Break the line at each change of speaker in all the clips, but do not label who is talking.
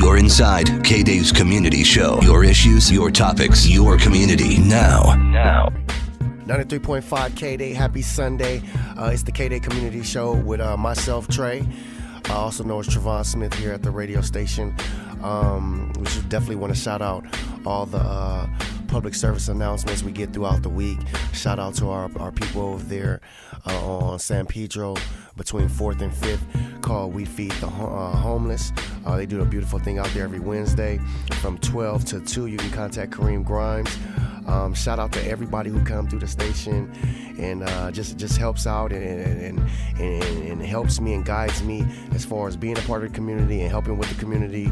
You're inside K-Dave's community show. Your issues, your topics, your community. Now.
93.5 K-Day. Happy Sunday. It's the K-Day community show with myself, Trey. Also known as Trevon Smith here at the radio station. We should definitely want to shout out all the public service announcements we get throughout the week. Shout out to our people over there on San Pedro between 4th and 5th called We Feed the Homeless. They do a beautiful thing out there every Wednesday from 12 to 2. You can contact Kareem Grimes. Shout out to everybody who come through the station and just helps out and helps me and guides me as far as being a part of the community and helping with the community.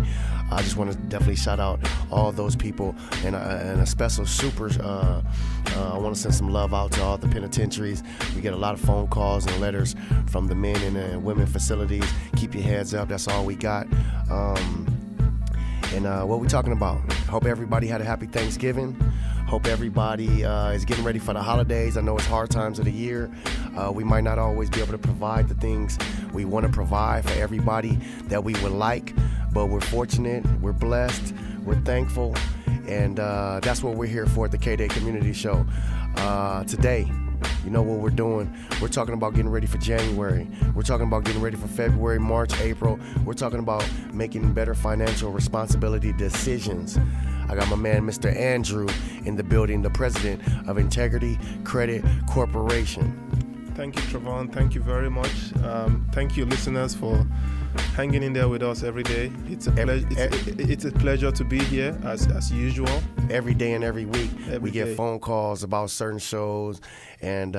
I just want to definitely shout out all those people and a special I want to send some love out to all the penitentiaries. We get a lot of phone calls and letters from the men and women facilities. Keep your heads up. That's all we got. And what we talking about? Hope everybody had a happy Thanksgiving. Hope everybody is getting ready for the holidays. I know it's hard times of the year. We might not always be able to provide the things we want to provide for everybody that we would like, but we're fortunate, we're blessed, we're thankful, and that's what we're here for at the K-Day Community Show. Today, you know what we're doing. We're talking about getting ready for January. We're talking about getting ready for February, March, April. We're talking about making better financial responsibility decisions. I got my man, Mr. Andrew, in the building, the president of Integrity Credit Corporation.
Thank you, Trevon. Thank you very much. Thank you, listeners, for hanging in there with us every day. It's a pleasure to be here, as usual.
Every day and every week, we get phone calls about certain shows, and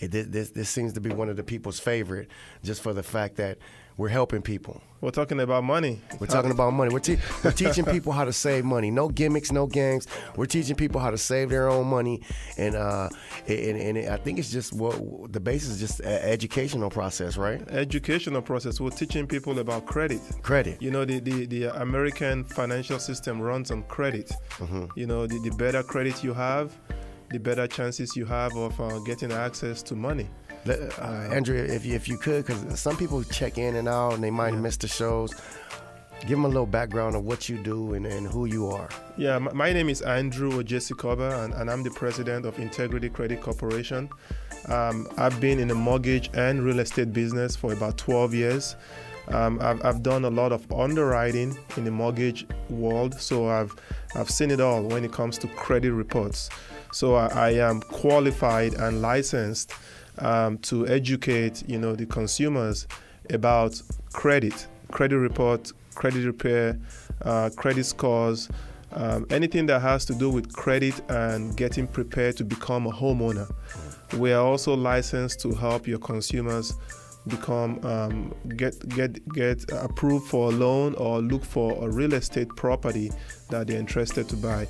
this seems to be one of the people's favorite, just for the fact that we're helping people.
We're talking about money.
We're talking about money. We're teaching people how to save money. No gimmicks, no games. We're teaching people how to save their own money, and I think it's just the basis is just an educational process, right?
Educational process. We're teaching people about credit.
Credit.
You know, the American financial system runs on credit. Mm-hmm. You know, the better credit you have, the better chances you have of getting access to money.
Andrew, if you could, because some people check in and out and they might miss the shows. Give them a little background of what you do and who you are.
Yeah, my name is Andrew Ojesi-Koba, and I'm the president of Integrity Credit Corporation. I've been in the mortgage and real estate business for about 12 years. I've done a lot of underwriting in the mortgage world, so I've seen it all when it comes to credit reports. So I am qualified and licensed to educate, the consumers about credit report, credit repair, credit scores, anything that has to do with credit and getting prepared to become a homeowner. We are also licensed to help your consumers become get approved for a loan or look for a real estate property that they're interested to buy.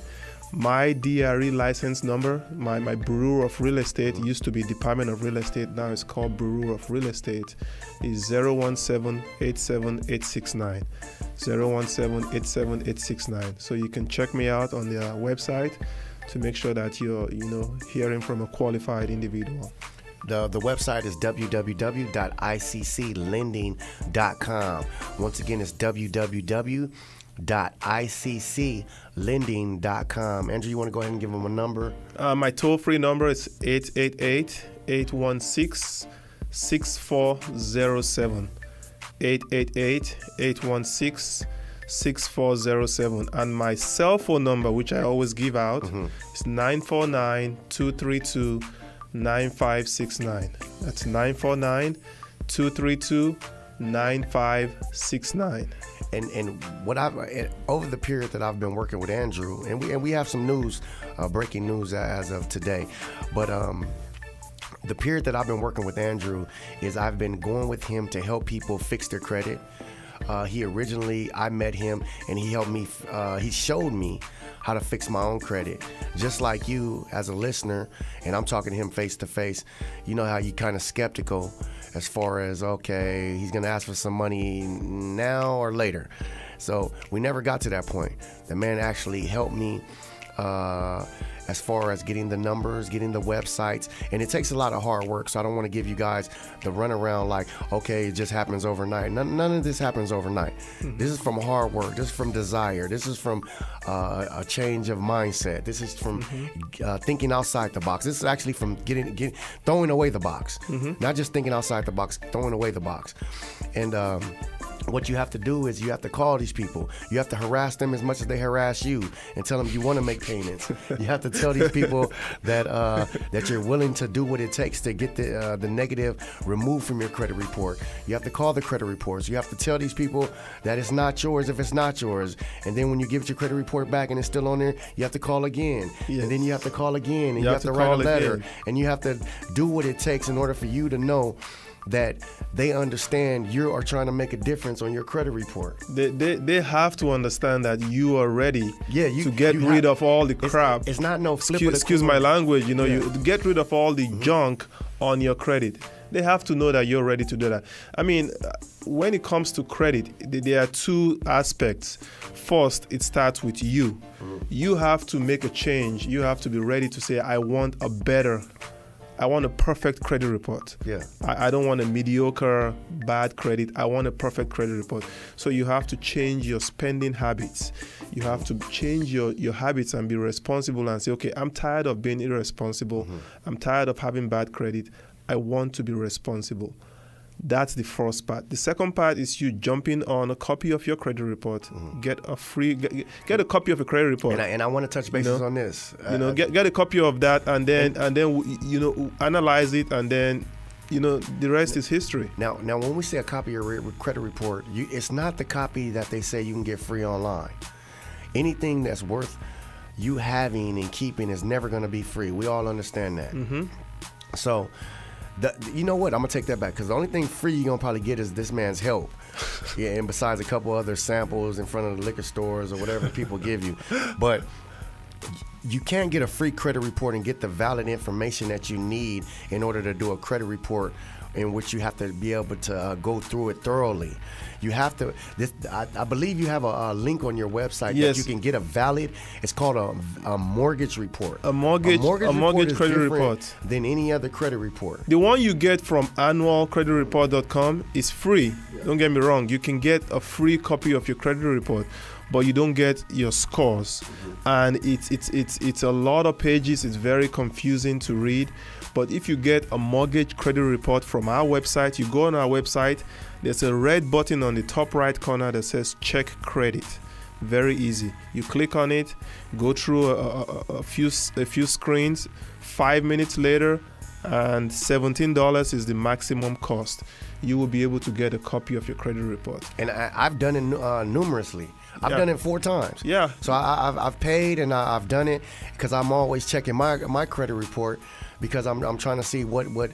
My DRE license number, my Bureau of Real Estate, used to be Department of Real Estate, now it's called Bureau of Real Estate, is 017-87869. 017-87869. So you can check me out on their website to make sure that you're hearing from a qualified individual.
The website is www.icclending.com. Once again, it's www.icclending.com. Andrew, you want to go ahead and give them a number?
My toll-free number is 888-816-6407. 888-816-6407. And my cell phone number, which I always give out, is 949-232-9569. That's 949-232-9569.
And what I've over the period that I've been working with Andrew, and we have some news, breaking news as of today, but the period that I've been working with Andrew is I've been going with him to help people fix their credit. I met him and he helped me, he showed me how to fix my own credit. Just like you as a listener, and I'm talking to him face to face, you know how you kind of skeptical as far as, okay, he's gonna ask for some money now or later. So we never got to that point. The man actually helped me as far as getting the numbers, getting the websites, and it takes a lot of hard work. So I don't want to give you guys the runaround like, okay, it just happens overnight. None of this happens overnight. This is from hard work. This is from desire. This is from a change of mindset. This is from thinking outside the box. This is actually from throwing away the box. Not just thinking outside the box, throwing away the box. And what you have to do is you have to call these people. You have to harass them as much as they harass you and tell them you want to make payments. You have to tell these people that that you're willing to do what it takes to get the negative removed from your credit report. You have to call the credit reports. You have to tell these people that it's not yours if it's not yours. And then when you give your credit report back and it's still on there, you have to call again. Yes. And then you have to call again. And you have to write a letter. Again. And you have to do what it takes in order for you to know that they understand you are trying to make a difference on your credit report.
They have to understand that you are ready to get rid of all the crap.
It's not no flip.
Excuse my language. You get rid of all the junk on your credit. They have to know that you're ready to do that. I mean, when it comes to credit, there are two aspects. First, it starts with you. You have to make a change. You have to be ready to say, I want a perfect credit report.
Yeah.
I don't want a mediocre, bad credit. I want a perfect credit report. So you have to change your spending habits. You have to change your habits and be responsible and say, okay, I'm tired of being irresponsible. I'm tired of having bad credit. I want to be responsible. That's the first part. The second part is you jumping on a copy of your credit report. Get a copy of a credit report.
And I want to touch bases on this.
Get a copy of that, and then analyze it, and then the rest is history.
Now when we say a copy of your credit report, it's not the copy that they say you can get free online. Anything that's worth you having and keeping is never going to be free. We all understand that. So. You know what? I'm going to take that back, because the only thing free you're going to probably get is this man's help. Yeah, and besides a couple other samples in front of the liquor stores or whatever people give you. But you can't get a free credit report and get the valid information that you need in order to do a credit report, in which you have to be able to go through it thoroughly. You have to. I believe you have a link on your website that you can get a valid. It's called a mortgage report.
A mortgage credit report
than any other credit report.
The one you get from annualcreditreport.com is free. Don't get me wrong. You can get a free copy of your credit report, but you don't get your scores. And it's a lot of pages. It's very confusing to read. But if you get a mortgage credit report from our website, you go on our website, there's a red button on the top right corner that says check credit. Very easy. You click on it, go through a few screens, 5 minutes later, and $17 is the maximum cost. You will be able to get a copy of your credit report.
And I've done it numerously. I've done it 4 times.
Yeah.
So I've paid and I've done it because I'm always checking my credit report, because I'm trying to see what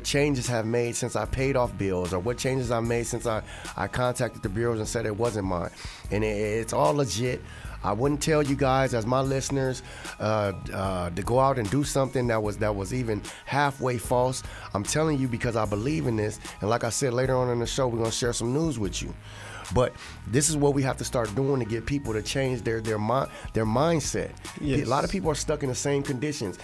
changes have made since I paid off bills, or what changes I've made since I contacted the bureaus and said it wasn't mine. And it's all legit. I wouldn't tell you guys, as my listeners, to go out and do something that was even halfway false. I'm telling you because I believe in this, and like I said, later on in the show, we're gonna share some news with you. But this is what we have to start doing to get people to change their mindset.
Yes.
A lot of people are stuck in the same conditions.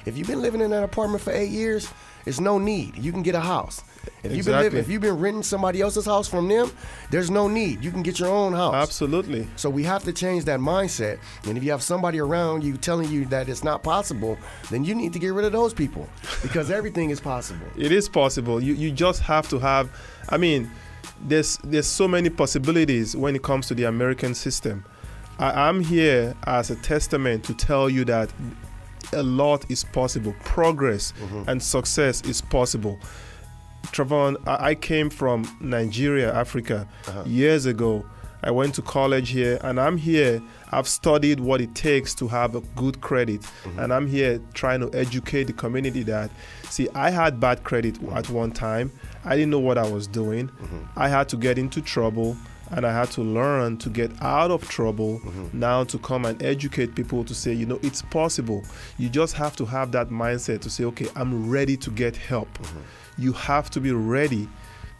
If you've been living in that apartment for 8 years, it's no need. You can get a house. If you've been renting somebody else's house from them, there's no need. You can get your own house.
Absolutely.
So we have to change that mindset. And if you have somebody around you telling you that it's not possible, then you need to get rid of those people, because everything is possible.
It is possible. You just have to have, there's so many possibilities when it comes to the American system. I'm here as a testament to tell you that a lot is possible. Progress and success is possible. Trevon, I came from Nigeria, Africa, years ago. I went to college here, and I'm here. I've studied what it takes to have a good credit, and I'm here trying to educate the community that, see, I had bad credit at one time. I didn't know what I was doing. I had to get into trouble, and I had to learn to get out of trouble now to come and educate people to say, it's possible. You just have to have that mindset to say, okay, I'm ready to get help. You have to be ready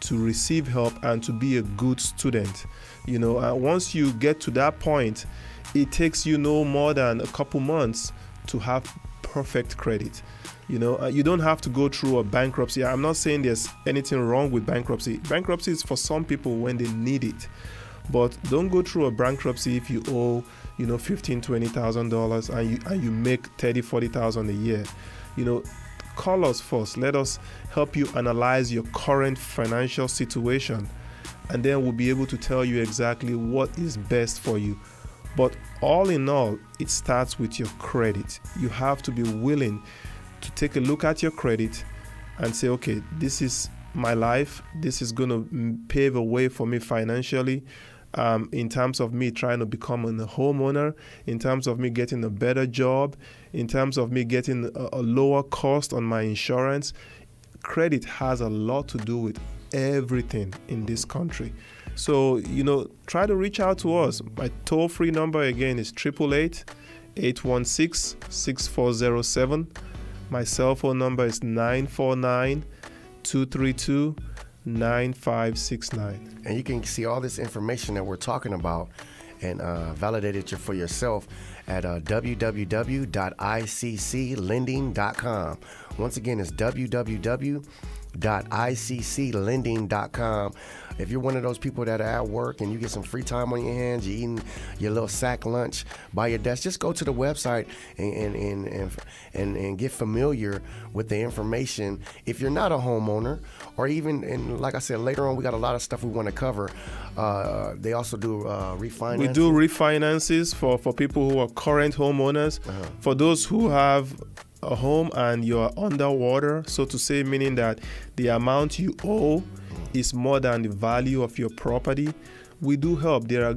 to receive help and to be a good student. Once you get to that point, it takes you no more than a couple months to have perfect credit. You know, you don't have to go through a bankruptcy. I'm not saying there's anything wrong with bankruptcy. Bankruptcy is for some people when they need it. But don't go through a bankruptcy if you owe, you know, $15,000-$20,000 and you make $30,000-$40,000 a year. You know, call us first. Let us help you analyze your current financial situation, and then we'll be able to tell you exactly what is best for you. But all in all, it starts with your credit. You have to be willing to take a look at your credit and say, okay, this is my life. This is going to pave a way for me financially. In terms of me trying to become a homeowner, in terms of me getting a better job, in terms of me getting a lower cost on my insurance. Credit has a lot to do with everything in this country. So, you know, try to reach out to us. My toll-free number again is 888-816-6407. My cell phone number is 949-232-9569.
And you can see all this information that we're talking about and validate it for yourself at www.icclending.com. Once again, it's www.icclending.com. If you're one of those people that are at work and you get some free time on your hands, you're eating your little sack lunch by your desk, just go to the website and get familiar with the information. If you're not a homeowner, or even, and like I said, later on, we got a lot of stuff we want to cover. They also do refinance.
We do refinances for people who are current homeowners. For those who have a home and you're underwater, so to say, meaning that the amount you owe is more than the value of your property, we do help. There are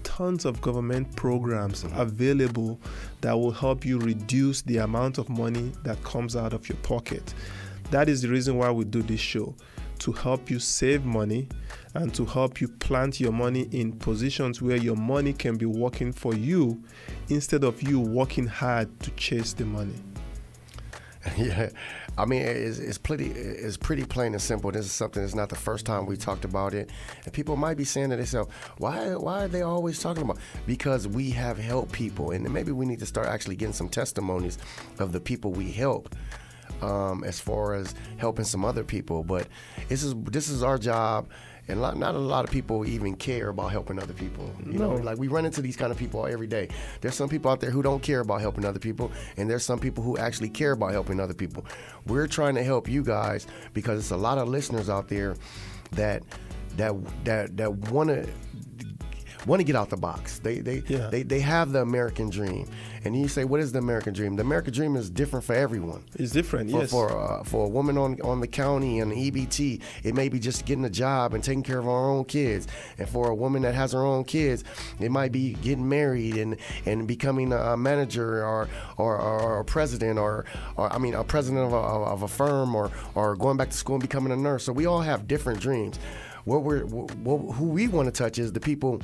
tons of government programs available that will help you reduce the amount of money that comes out of your pocket. That is the reason why we do this show, to help you save money and to help you plant your money in positions where your money can be working for you instead of you working hard to chase the money.
Yeah, I mean, it's pretty plain and simple. This is something that's not the first time we talked about it, and people might be saying to themselves, why are they always talking about? Because we have helped people, and maybe we need to start actually getting some testimonies of the people we help, as far as helping some other people. But this is our job. And not a lot of people even care about helping other people. You know, like we run into these kind of people every day. There's some people out there who don't care about helping other people, and there's some people who actually care about helping other people. We're trying to help you guys because it's a lot of listeners out there that want to get out the box. They have the American dream. And you say, what is the American dream? The American dream is different for everyone.
It's different, yes.
For a woman on the county and the EBT, it may be just getting a job and taking care of our own kids. And for a woman that has her own kids, it might be getting married and becoming a manager or a president or a president of a firm or going back to school and becoming a nurse. So we all have different dreams. Who we want to touch is the people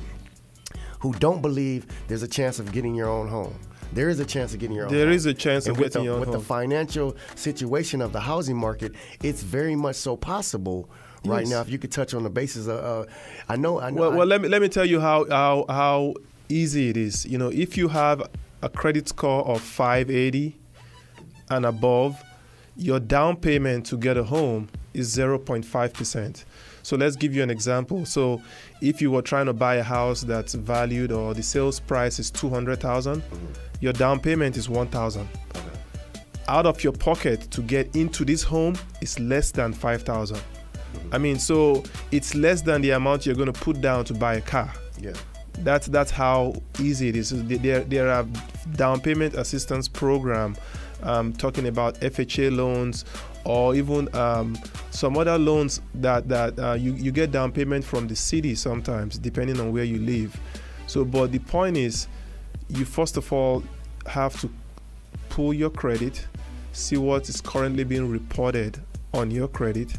who don't believe there's a chance of getting your own home. There is a chance of getting your own home.
There is a chance of getting your own home.
With the financial situation of the housing market, it's very much so possible right now. If you could touch on the basis of, I know.
Well, let me tell you how easy it is. You know, if you have a credit score of 580 and above, your down payment to get a home is 0.5%. So let's give you an example. So if you were trying to buy a house that's valued or the sales price is $200,000, your down payment is $1,000. Out of your pocket to get into this home is less than $5,000. I mean, so it's less than the amount you're going to put down to buy a car.
Yeah.
That's how easy it is. There are down payment assistance program talking about FHA loans or even some other loans that you get down payment from the city sometimes, depending on where you live. So, but the point is, you first of all have to pull your credit, see what is currently being reported on your credit,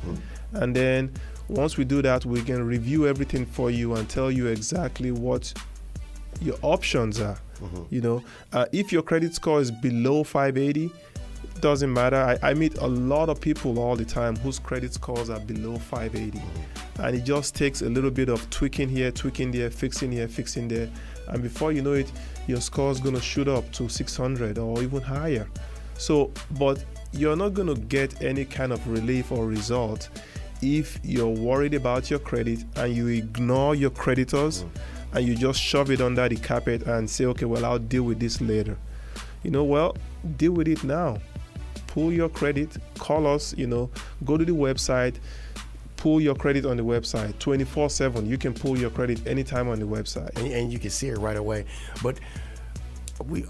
and then once we do that, we can review everything for you and tell you exactly what your options are. You know, if your credit score is below 580, doesn't matter. I meet a lot of people all the time whose credit scores are below 580, and it just takes a little bit of tweaking here, tweaking there, fixing here, fixing there, and before you know it, your score is going to shoot up to 600 or even higher. So, but you're not going to get any kind of relief or result if you're worried about your credit and you ignore your creditors and you just shove it under the carpet and say, okay, well, I'll deal with this later. Well, deal with it now. Pull your credit, call us, go to the website, pull your credit on the website 24/7. You can pull your credit anytime on the website.
And you can see it right away. But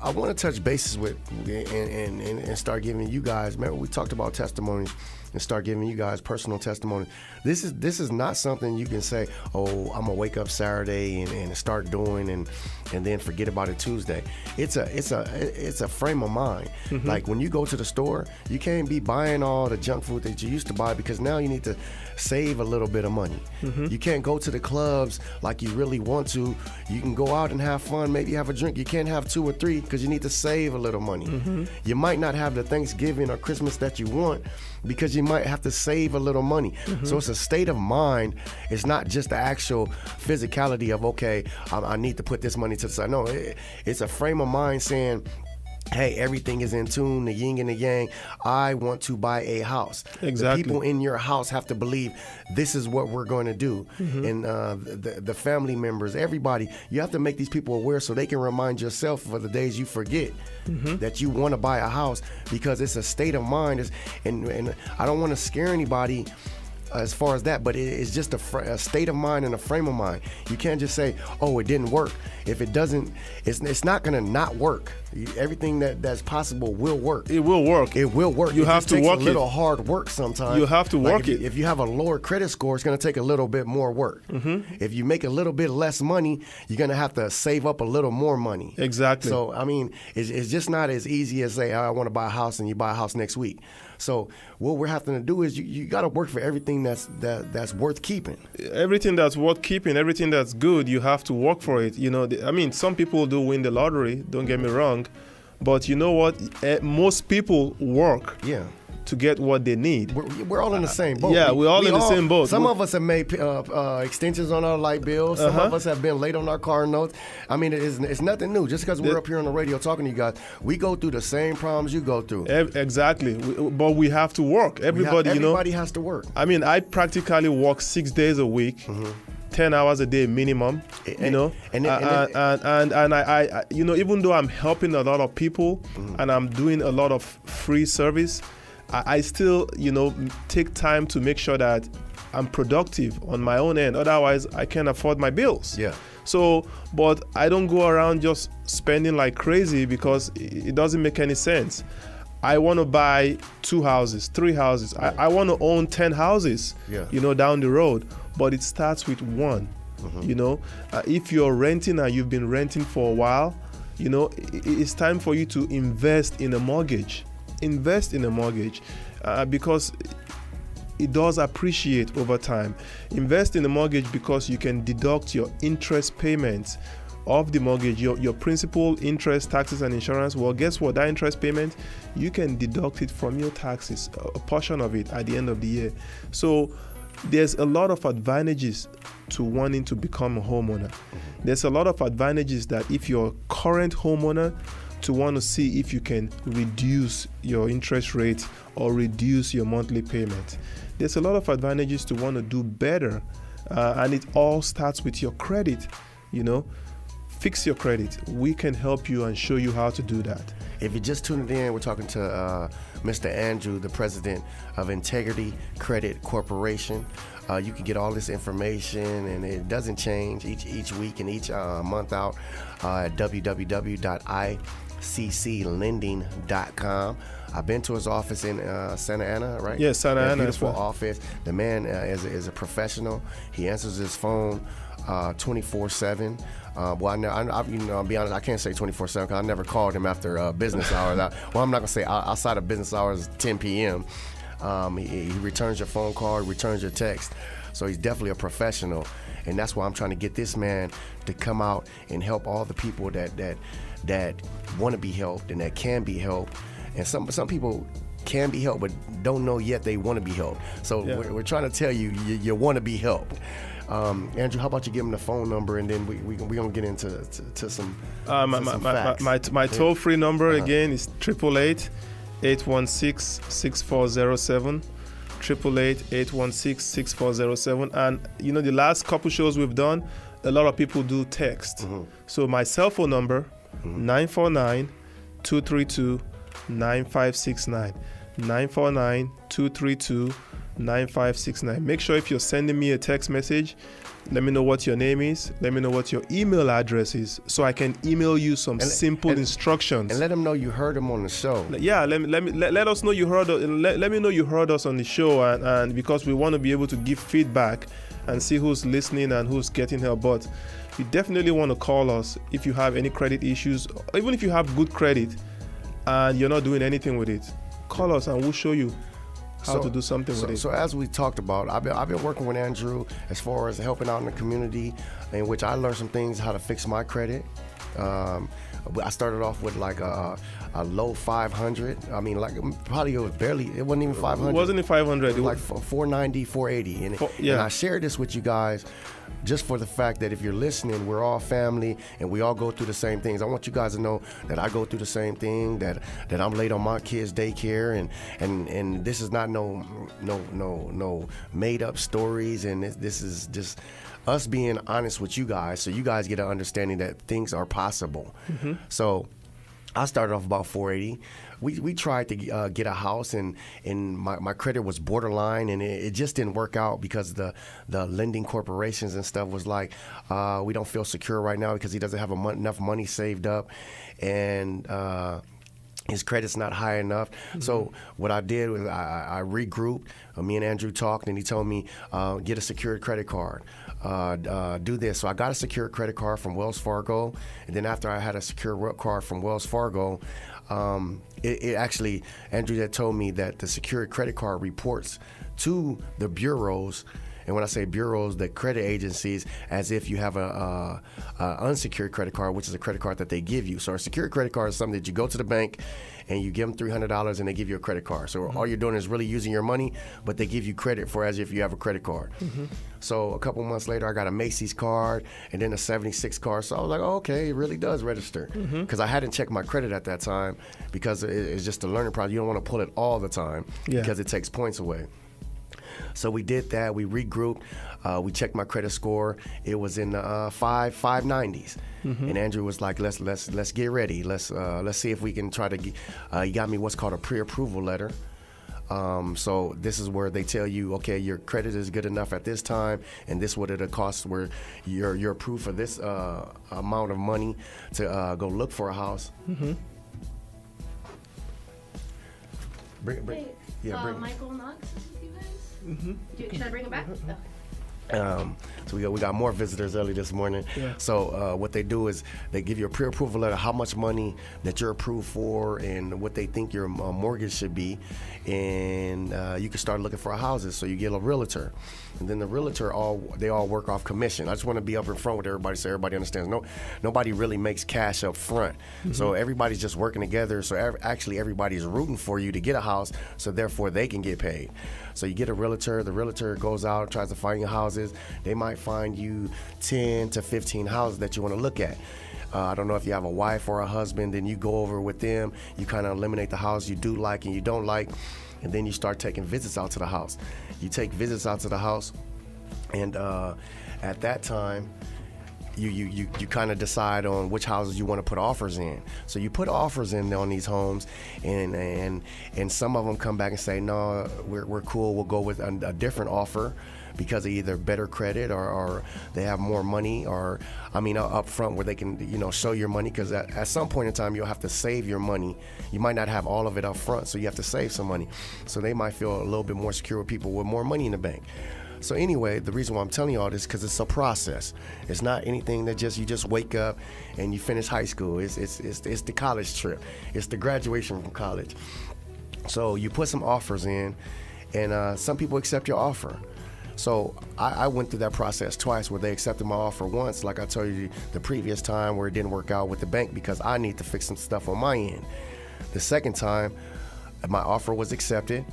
I want to touch bases with and start giving you guys. Remember, we talked about testimonies and start giving you guys personal testimonies. This is not something you can say, oh, I'm gonna wake up Saturday and start doing and then forget about it Tuesday. It's a frame of mind. Mm-hmm. Like when you go to the store, you can't be buying all the junk food that you used to buy because now you need to save a little bit of money. Mm-hmm. You can't go to the clubs like you really want to. You can go out and have fun, maybe have a drink. You can't have 2 or 3 because you need to save a little money. Mm-hmm. You might not have the Thanksgiving or Christmas that you want because you might have to save a little money. Mm-hmm. So it's a state of mind. It's not just the actual physicality of, okay, I need to put this money to the side. No, it's a frame of mind saying, hey, everything is in tune, the yin and the yang. I want to buy a house.
Exactly.
The people in your house have to believe this is what we're going to do. Mm-hmm. And the family members, everybody, you have to make these people aware so they can remind yourself for the days you forget mm-hmm. that you want to buy a house, because it's a state of mind. And I don't want to scare anybody as far as that, but it's just a state of mind and a frame of mind. You can't just say, oh, it didn't work. If it doesn't, it's not going to not work. Everything that's possible will work.
It will work.
It will work.
You have to work it.
A little hard work sometimes.
You have to work it.
If you have a lower credit score, it's going to take a little bit more work. Mm-hmm. If you make a little bit less money, you're going to have to save up a little more money.
Exactly.
So, I mean, it's just not as easy as say, I want to buy a house, and you buy a house next week. So what we're having to do is you got to work for everything that's worth keeping.
Everything that's worth keeping, everything that's good, you have to work for it. Some people do win the lottery, don't get me wrong, but you know what? Most people work.
Yeah.
To get what they need.
We're all in the same boat.
Yeah, we're all in the same boat.
Some of us have made extensions on our light bills. Some of us have been late on our car notes. I mean, it's nothing new. Just because we're up here on the radio talking to you guys, we go through the same problems you go through.
Exactly. But we have to work. Everybody
has to work.
I mean, I practically work 6 days a week. Mm-hmm. 10 hours a day minimum, and I even though I'm helping a lot of people mm-hmm. and I'm doing a lot of free service, I still, take time to make sure that I'm productive on my own end. Otherwise, I can't afford my bills.
Yeah.
So, but I don't go around just spending like crazy because it doesn't make any sense. I want to buy 2 houses, 3 houses. Right. I want to own 10 houses, down the road. But it starts with one. Mm-hmm. If you're renting and you've been renting for a while, it's time for you to invest in a mortgage. Invest in a mortgage because it does appreciate over time. Invest in a mortgage because you can deduct your interest payments of the mortgage, your principal, interest, taxes, and insurance. Well, guess what? That interest payment, you can deduct it from your taxes, a portion of it at the end of the year. So there's a lot of advantages to wanting to become a homeowner. Mm-hmm. There's a lot of advantages that if you're a current homeowner, to want to see if you can reduce your interest rate or reduce your monthly payment. There's a lot of advantages to want to do better, and it all starts with your credit. Fix your credit. We can help you and show you how to do that.
If you're just tuning in, we're talking to Mr. Andrew, the president of Integrity Credit Corporation. You can get all this information, and it doesn't change each week and each month out at www.icclending.com. I've been to his office in Santa Ana, right?
Yes, Santa Ana.
Beautiful office. The man is a professional. He answers his phone 24/7. I'll be honest, I can't say 24/7 because I never called him after business hours. I'm not gonna say outside of business hours, 10 p.m. He returns your phone call, returns your text. So he's definitely a professional, and that's why I'm trying to get this man to come out and help all the people that want to be helped and that can be helped. And some people can be helped but don't know yet they want to be helped. So we're trying to tell you want to be helped. Andrew, how about you give them the phone number, and then we gonna get into some facts.
My toll-free number again is 888-816-6407. 888-816-6407. And the last couple shows we've done, a lot of people do text. So my cell phone number, 949-232-9569. 949-232-9569. Make sure if you're sending me a text message, let me know what your name is. Let me know what your email address is, so I can email you some simple instructions.
And let them know you heard them on the show.
Yeah, let us know you heard. Let me know you heard us on the show, and because we want to be able to give feedback and see who's listening and who's getting help. But you definitely want to call us if you have any credit issues, even if you have good credit and you're not doing anything with it. Call us and we'll show you how to do something with it.
So as we talked about, I've been working with Andrew as far as helping out in the community, in which I learned some things how to fix my credit. I started off with like a low 500. I mean, like probably it wasn't even 500.
It wasn't even 500.
It was like 490, 480. And I shared this with you guys just for the fact that if you're listening, we're all family and we all go through the same things. I want you guys to know that I go through the same thing, that I'm late on my kids' daycare, and this is not no made up stories, and this is just us being honest with you guys, so you guys get an understanding that things are possible. So I started off about 480. We tried to get a house, and my credit was borderline, and it just didn't work out because the lending corporations and stuff was like, we don't feel secure right now because he doesn't have enough money saved up, and his credit's not high enough. So what I did was I regrouped. Me and Andrew talked, and he told me, get a secured credit card. Do this. So I got a secured credit card from Wells Fargo, and then after I had a secured card from Wells Fargo, it actually, Andrew had told me that the secured credit card reports to the bureaus. And when I say bureaus, the credit agencies, as if you have a unsecured credit card, which is a credit card that they give you. So a secured credit card is something that you go to the bank and you give them $300 and they give you a credit card. So all you're doing is really using your money, but they give you credit for as if you have a credit card. So a couple months later, I got a Macy's card and then a 76 card. So I was like, oh, okay, it really does register. Because I hadn't checked my credit at that time because it's just a learning process. You don't want to pull it all the time because it takes points away. So we did that. We regrouped. We checked my credit score. It was in the 590s. And Andrew was like, "Let's get ready. Let's see if we can try to." He got me what's called a pre-approval letter. So this is where they tell you, okay, your credit is good enough at this time, and this what it'll cost. Where you're approved for this amount of money to go look for a house. Bring.
Michael Knox is with you guys? Should I bring him back?
So we got more visitors early this morning. So what they do is they give you a pre-approval letter, how much money that you're approved for, and what they think your mortgage should be, and you can start looking for houses. So you get a realtor, and then the realtor they all work off commission. I just want to be up in front with everybody so everybody understands. Nobody really makes cash up front. So everybody's just working together. So actually everybody's rooting for you to get a house, so therefore they can get paid. So you get a realtor. The realtor goes out and tries to find you houses. They might find you 10 to 15 houses that you want to look at. I don't know if you have a wife or a husband, then you go over with them. You kind of eliminate the house you do like and you don't like, and then you start taking visits out to the house. You take visits out to the house, and at that time, you kind of decide on which houses you want to put offers in. So you put offers in on these homes, and some of them come back and say, no, we're cool, we'll go with a different offer because of either better credit or they have more money, or up front where they can show your money, because at some point in time you'll have to save your money. You might not have all of it up front, so you have to save some money. So they might feel a little bit more secure with people with more money in the bank. So anyway, the reason why I'm telling you all this is because it's a process. It's not anything that you just wake up and you finish high school. It's the college trip. It's the graduation from college. So you put some offers in, and some people accept your offer. So I went through that process twice, where they accepted my offer once, like I told you the previous time, where it didn't work out with the bank because I need to fix some stuff on my end. The second time, my offer was accepted.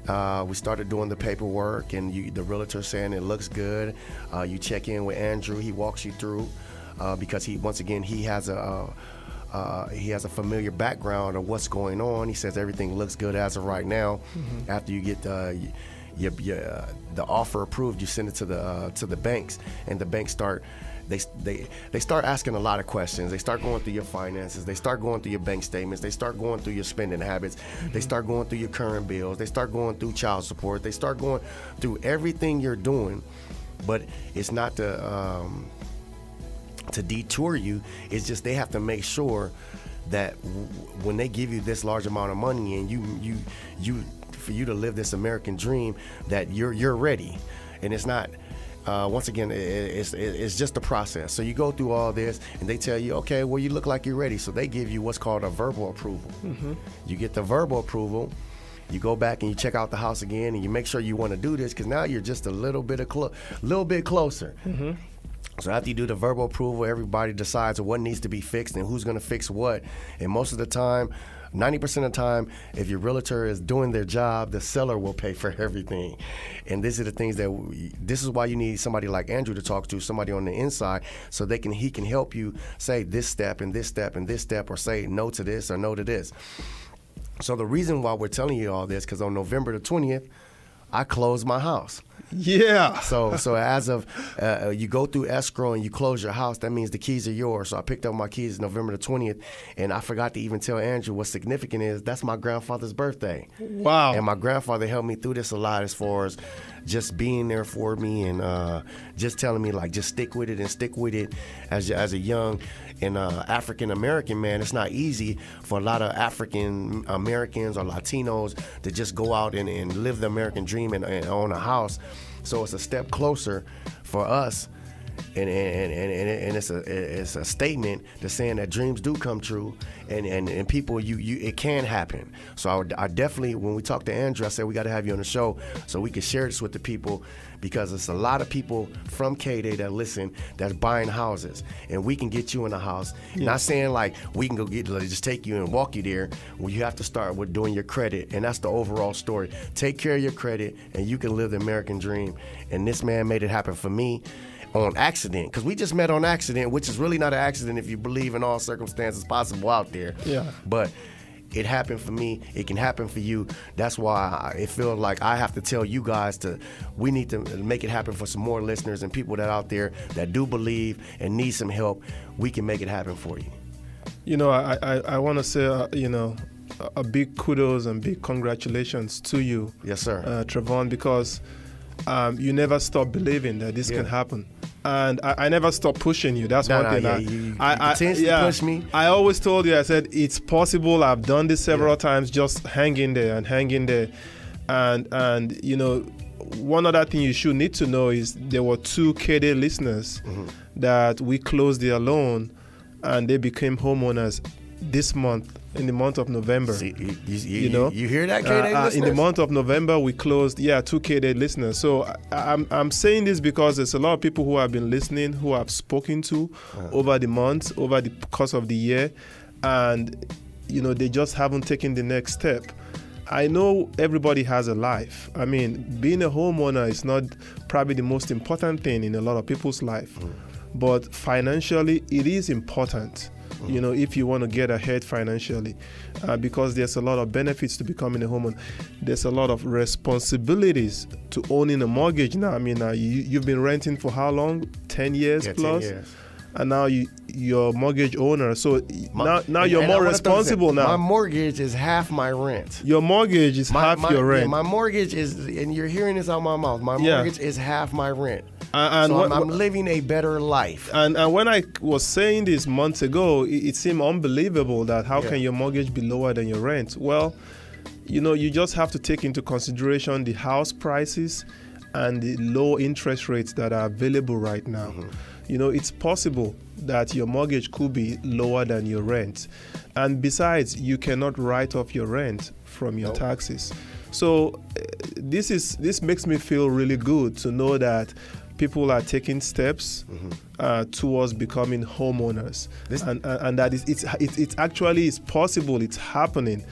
We started doing the paperwork, and the realtor saying it looks good. You check in with Andrew. He walks you through because he has a familiar background of what's going on. He says everything looks good as of right now. After you get the offer approved, you send it to the banks, and the banks start asking a lot of questions. They start going through your finances. They start going through your bank statements. They start going through your spending habits. They start going through your current bills. They start going through child support. They start going through everything you're doing. But it's not to detour you. It's just they have to make sure that when they give you this large amount of money and you for you to live this American dream, that you're ready. And it's not. Once again, it's just a process. So you go through all this, and they tell you, okay, well, you look like you're ready. So they give you what's called a verbal approval. You get the verbal approval. You go back and you check out the house again, and you make sure you want to do this because now you're just a little bit closer. So after you do the verbal approval, everybody decides what needs to be fixed and who's going to fix what. And most of the time, 90% of the time, if your realtor is doing their job, the seller will pay for everything. And these are the things this is why you need somebody like Andrew to talk to, somebody on the inside, so he can help you say this step and this step and this step, or say no to this or no to this. So the reason why we're telling you all this, because on November the 20th, I closed my house.
Yeah.
So as of you go through escrow and you close your house, that means the keys are yours. So I picked up my keys November the 20th, and I forgot to even tell Andrew what's significant is that's my grandfather's birthday.
Wow.
And my grandfather helped me through this a lot as far as just being there for me and just telling me, like, just stick with it. As a young and African American man, it's not easy for a lot of African Americans or Latinos to just go out and live the American dream and own a house. So it's a step closer for us, and it's a statement that's saying that dreams do come true, and people, it can happen. So I definitely, when we talked to Andrew, I said we got to have you on the show so we can share this with the people, because it's a lot of people from K-Day that listen that's buying houses, and we can get you in a house. Yeah. Not saying like we can go just take you and walk you there. Well, you have to start with doing your credit, and that's the overall story. Take care of your credit, and you can live the American dream. And this man made it happen for me on accident, because we just met on accident, which is really not an accident if you believe in all circumstances possible out there.
Yeah.
But it happened for me. It can happen for you. That's why it feels like I have to tell you guys we need to make it happen for some more listeners and people that out there that do believe and need some help. We can make it happen for you.
You know, I want to say, a big kudos and big congratulations to you.
Yes, sir.
Trevon, because you never stop believing that this can happen. And I never stop pushing you. That's one thing.
You continue to push me.
I always told you, I said, it's possible. I've done this several times. Just hang in there. And you know, one other thing you should need to know is there were 2 K-Day listeners that we closed their loan, and they became homeowners this month, in the month of November.
See, you hear that, K-Day listeners?
In the month of November, we closed 2 K-Day listeners. So I'm saying this because there's a lot of people who have been listening, who I've spoken to over the months, over the course of the year, and you know, they just haven't taken the next step. I know everybody has a life. I mean, being a homeowner is not probably the most important thing in a lot of people's life, but financially, it is important. You know, if you want to get ahead financially, because there's a lot of benefits to becoming a homeowner. There's a lot of responsibilities to owning a mortgage now. I mean, you've been renting for how long? 10 years plus? 10 years. And now you're a mortgage owner. So now you're more responsible now.
My mortgage is half my rent.
Your mortgage is half your rent.
Yeah, my mortgage is, and you're hearing this out of my mouth, my mortgage is half my rent.
And
so I'm living a better life.
And when I was saying this months ago, it seemed unbelievable that how can your mortgage be lower than your rent? Well, you know, you just have to take into consideration the house prices and the low interest rates that are available right now. You know, it's possible that your mortgage could be lower than your rent. And besides, you cannot write off your rent from your taxes. So this makes me feel really good to know that people are taking steps towards becoming homeowners, and that it's actually is possible. It's happening.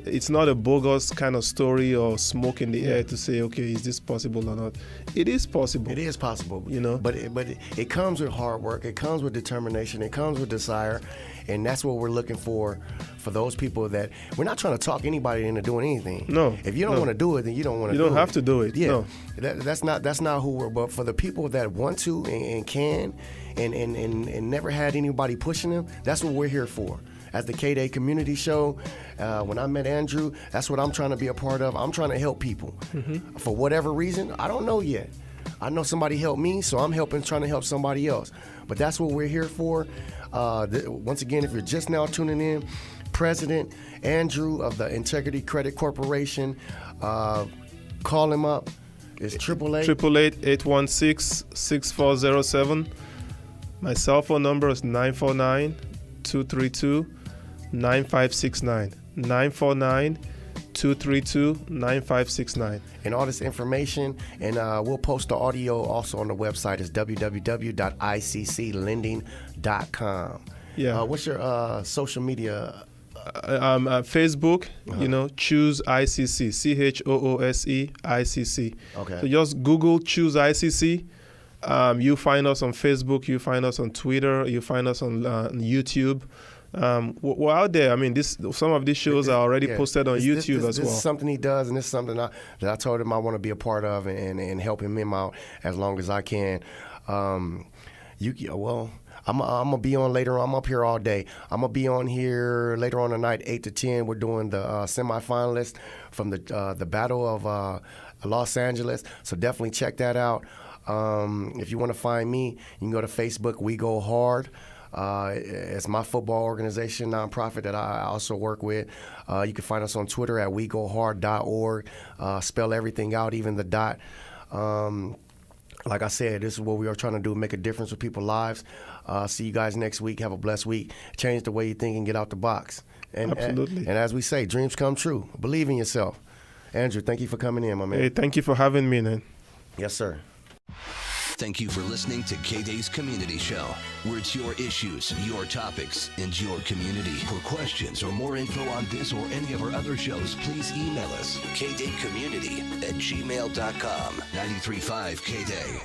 It's not a bogus kind of story or smoke in the air to say, okay, is this possible or not? It is possible.
It is possible,
You know?
But it comes with hard work. It comes with determination. It comes with desire, and that's what we're looking for those people that we're not trying to talk anybody into doing anything.
No.
If you don't want to do it, then you don't want to.
You don't have to do it.
Yeah.
No.
That's not who we're. But for the people that want to and can, and never had anybody pushing them, that's what we're here for. As the K-Day Community Show, when I met Andrew, that's what I'm trying to be a part of. I'm trying to help people. For whatever reason, I don't know yet. I know somebody helped me, so I'm trying to help somebody else. But that's what we're here for. Once again, if you're just now tuning in, President Andrew of the Integrity Credit Corporation, call him up. It's
888-816-6407. My cell phone number is 949-232-9569. 949-232-9569.
And all this information, and we'll post the audio also on the website. It's www.icclending.com.
Yeah.
What's your social media?
Facebook, Choose ICC, CHOOSE ICC.
Okay.
So just Google Choose ICC. You find us on Facebook. You find us on Twitter. You find us on YouTube. We're out there. I mean, some of these shows are already posted on YouTube as well.
This is something he does, and this is something that I told him I want to be a part of and helping him out as long as I can. I'm gonna be on later on. I'm up here all day. I'm gonna be on here later on tonight, 8 to 10. We're doing the semifinalists from the Battle of Los Angeles. So definitely check that out. If you want to find me, you can go to Facebook. We Go Hard. It's my football organization, nonprofit that I also work with. You can find us on Twitter at wegohard.org. Spell everything out, even the dot. Like I said, this is what we are trying to do, make a difference with people's lives. See you guys next week. Have a blessed week. Change the way you think and get out the box.
Absolutely.
And as we say, dreams come true. Believe in yourself. Andrew, thank you for coming in, my man.
Hey, thank you for having me, man.
Yes, sir.
Thank you for listening to K-Day's Community Show, where it's your issues, your topics, and your community. For questions or more info on this or any of our other shows, please email us, kdaycommunity@gmail.com. 93.5 K-Day.